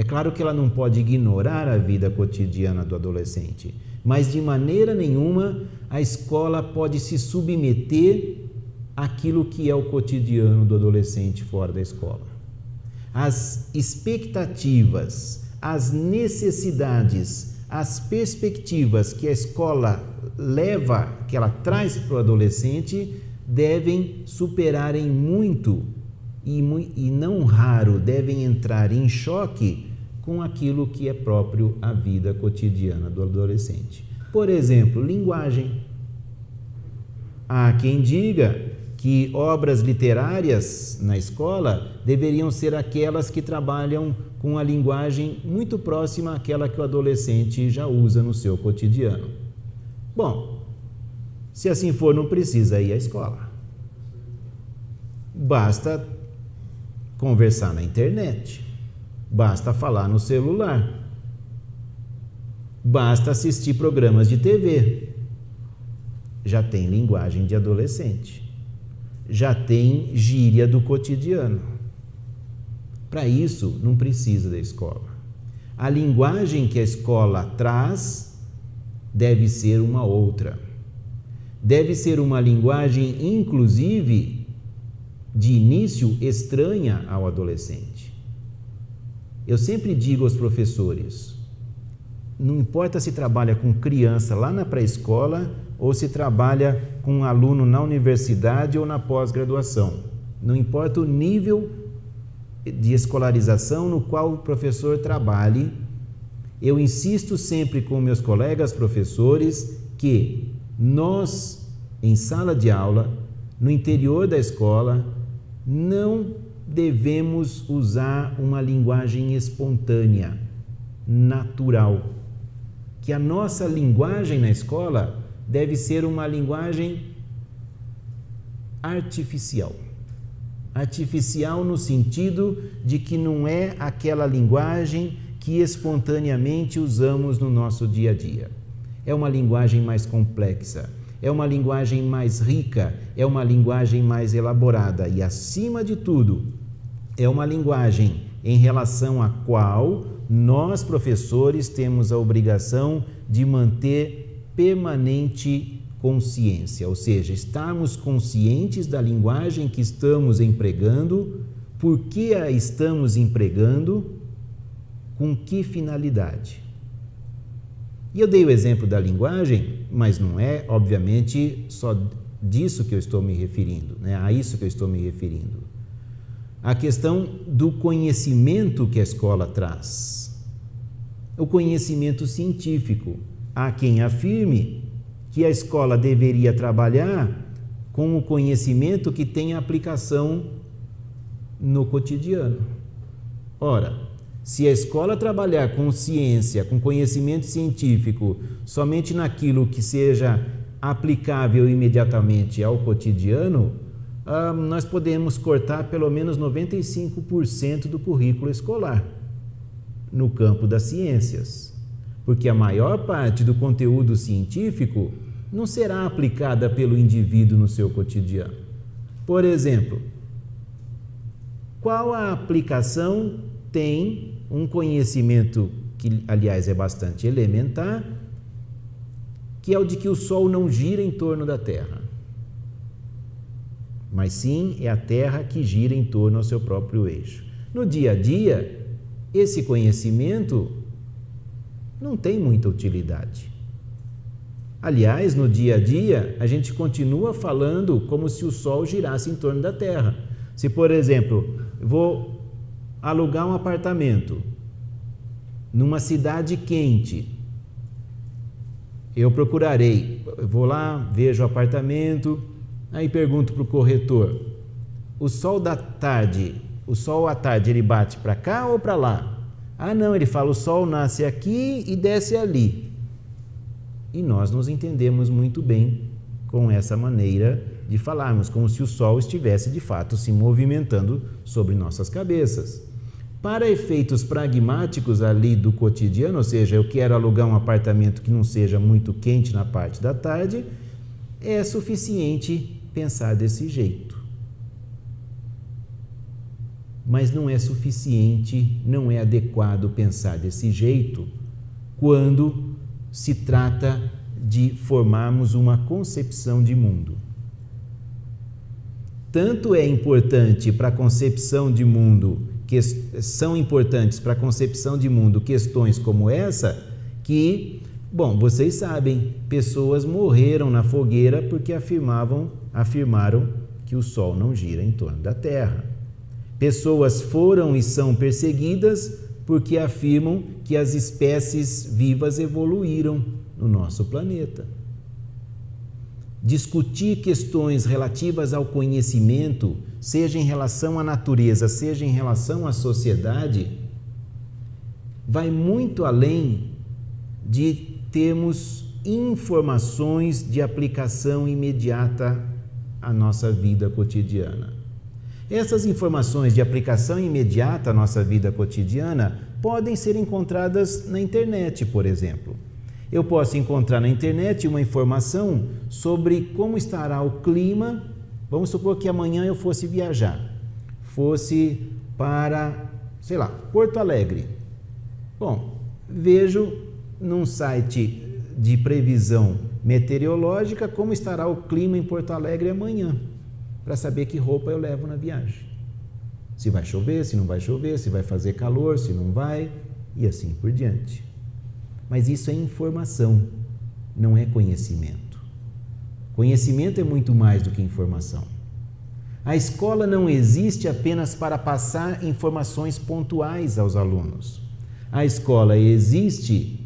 claro que ela não pode ignorar a vida cotidiana do adolescente, mas de maneira nenhuma a escola pode se submeter àquilo que é o cotidiano do adolescente fora da escola. As expectativas, as necessidades, as perspectivas que a escola leva, que ela traz para o adolescente, devem superar em muito e não raro devem entrar em choque com aquilo que é próprio à vida cotidiana do adolescente. Por exemplo, linguagem. Há quem diga que obras literárias na escola deveriam ser aquelas que trabalham com a linguagem muito próxima àquela que o adolescente já usa no seu cotidiano. Bom, se assim for, não precisa ir à escola. Basta conversar na internet, basta falar no celular, basta assistir programas de TV. Já tem linguagem de adolescente, já tem gíria do cotidiano. Para isso, não precisa da escola. A linguagem que a escola traz deve ser uma outra. Deve ser uma linguagem, inclusive, de início estranha ao adolescente. Eu sempre digo aos professores, não importa se trabalha com criança lá na pré-escola ou se trabalha com um aluno na universidade ou na pós-graduação. Não importa o nível de escolarização no qual o professor trabalhe, eu insisto sempre com meus colegas professores que nós, em sala de aula, no interior da escola, não devemos usar uma linguagem espontânea, natural. Que a nossa linguagem na escola deve ser uma linguagem artificial. Artificial no sentido de que não é aquela linguagem que espontaneamente usamos no nosso dia a dia. É uma linguagem mais complexa, é uma linguagem mais rica, é uma linguagem mais elaborada e, acima de tudo, é uma linguagem em relação à qual nós, professores, temos a obrigação de manter permanente consciência, ou seja, estarmos conscientes da linguagem que estamos empregando, por que a estamos empregando, com que finalidade. E eu dei o exemplo da linguagem, mas não é, obviamente, só disso que eu estou me referindo, né? A isso que eu estou me referindo. A questão do conhecimento que a escola traz. O conhecimento científico. Há quem afirme que a escola deveria trabalhar com o conhecimento que tem aplicação no cotidiano. Ora, se a escola trabalhar com ciência, com conhecimento científico, somente naquilo que seja aplicável imediatamente ao cotidiano, nós podemos cortar pelo menos 95% do currículo escolar no campo das ciências, porque a maior parte do conteúdo científico não será aplicada pelo indivíduo no seu cotidiano. Por exemplo, qual a aplicação tem um conhecimento que, aliás, é bastante elementar, que é o de que o Sol não gira em torno da Terra, mas sim é a Terra que gira em torno ao seu próprio eixo. No dia a dia, esse conhecimento não tem muita utilidade. Aliás, no dia a dia, a gente continua falando como se o Sol girasse em torno da Terra. Se, por exemplo, vou alugar um apartamento numa cidade quente, eu vou lá, vejo o apartamento, aí pergunto para o corretor, o sol à tarde, ele bate para cá ou para lá? Ah, não, ele fala, o sol nasce aqui e desce ali. E nós nos entendemos muito bem com essa maneira de falarmos, como se o sol estivesse de fato se movimentando sobre nossas cabeças. Para efeitos pragmáticos ali do cotidiano, ou seja, eu quero alugar um apartamento que não seja muito quente na parte da tarde, é suficiente pensar desse jeito. mas não é suficiente, não é adequado pensar desse jeito quando se trata de formarmos uma concepção de mundo. Tanto é importante para a concepção de mundo, são importantes para a concepção de mundo questões como essa, que, bom, vocês sabem, pessoas morreram na fogueira porque afirmaram que o Sol não gira em torno da Terra. Pessoas foram e são perseguidas porque afirmam que as espécies vivas evoluíram no nosso planeta. Discutir questões relativas ao conhecimento, seja em relação à natureza, seja em relação à sociedade, vai muito além de termos informações de aplicação imediata à nossa vida cotidiana. Essas informações de aplicação imediata à nossa vida cotidiana podem ser encontradas na internet, por exemplo. Eu posso encontrar na internet uma informação sobre como estará o clima. Vamos supor que amanhã eu fosse viajar, fosse para, sei lá, Porto Alegre. Bom, vejo num site de previsão meteorológica como estará o clima em Porto Alegre amanhã, para saber que roupa eu levo na viagem. Se vai chover, se não vai chover, se vai fazer calor, se não vai, e assim por diante. Mas isso é informação, não é conhecimento. Conhecimento é muito mais do que informação. A escola não existe apenas para passar informações pontuais aos alunos. A escola existe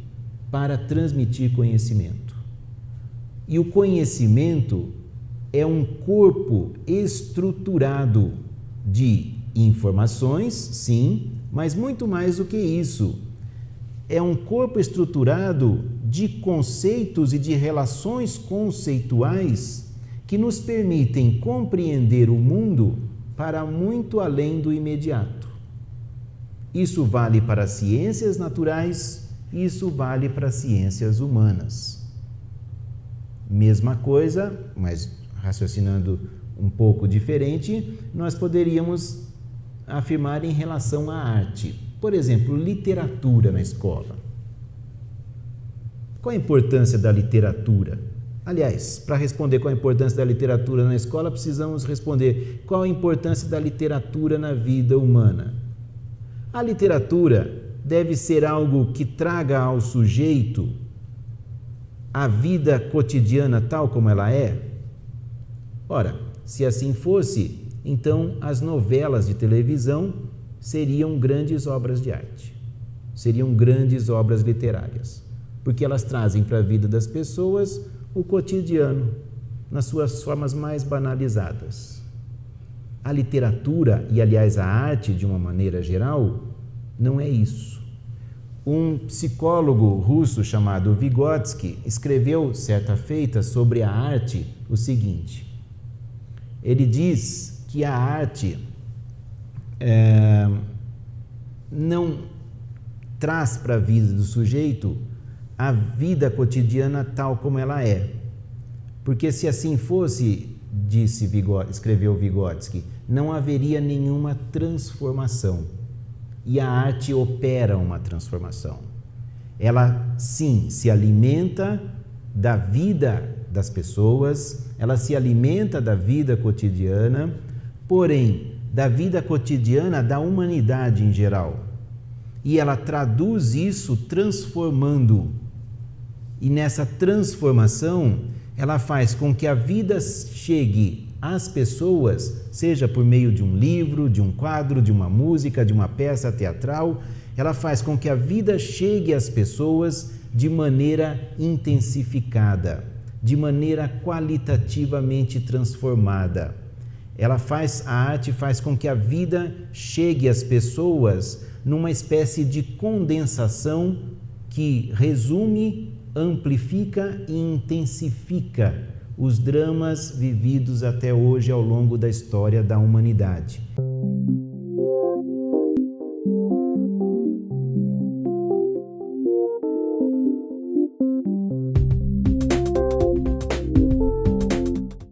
para transmitir conhecimento. E o conhecimento é um corpo estruturado de informações, sim, mas muito mais do que isso. É um corpo estruturado de conceitos e de relações conceituais que nos permitem compreender o mundo para muito além do imediato. Isso vale para as ciências naturais, isso vale para as ciências humanas. Mesma coisa, mas raciocinando um pouco diferente, nós poderíamos afirmar em relação à arte. Por exemplo, literatura na escola. Qual a importância da literatura? Aliás, para responder qual a importância da literatura na escola, precisamos responder qual a importância da literatura na vida humana. A literatura deve ser algo que traga ao sujeito a vida cotidiana tal como ela é? Ora, se assim fosse, então as novelas de televisão seriam grandes obras de arte, seriam grandes obras literárias, porque elas trazem para a vida das pessoas o cotidiano, nas suas formas mais banalizadas. A literatura, e aliás a arte de uma maneira geral, não é isso. Um psicólogo russo chamado Vygotsky escreveu certa feita sobre a arte o seguinte: ele diz que a arte não traz para a vida do sujeito a vida cotidiana tal como ela é. Porque se assim fosse, escreveu Vygotsky, não haveria nenhuma transformação. E a arte opera uma transformação. Ela, sim, se alimenta da vida das pessoas, ela se alimenta da vida cotidiana, porém, da vida cotidiana da humanidade em geral. E ela traduz isso transformando. E nessa transformação, ela faz com que a vida chegue às pessoas, seja por meio de um livro, de um quadro, de uma música, de uma peça teatral, ela faz com que a vida chegue às pessoas de maneira intensificada, de maneira qualitativamente transformada. A arte faz com que a vida chegue às pessoas numa espécie de condensação que resume, amplifica e intensifica os dramas vividos até hoje ao longo da história da humanidade.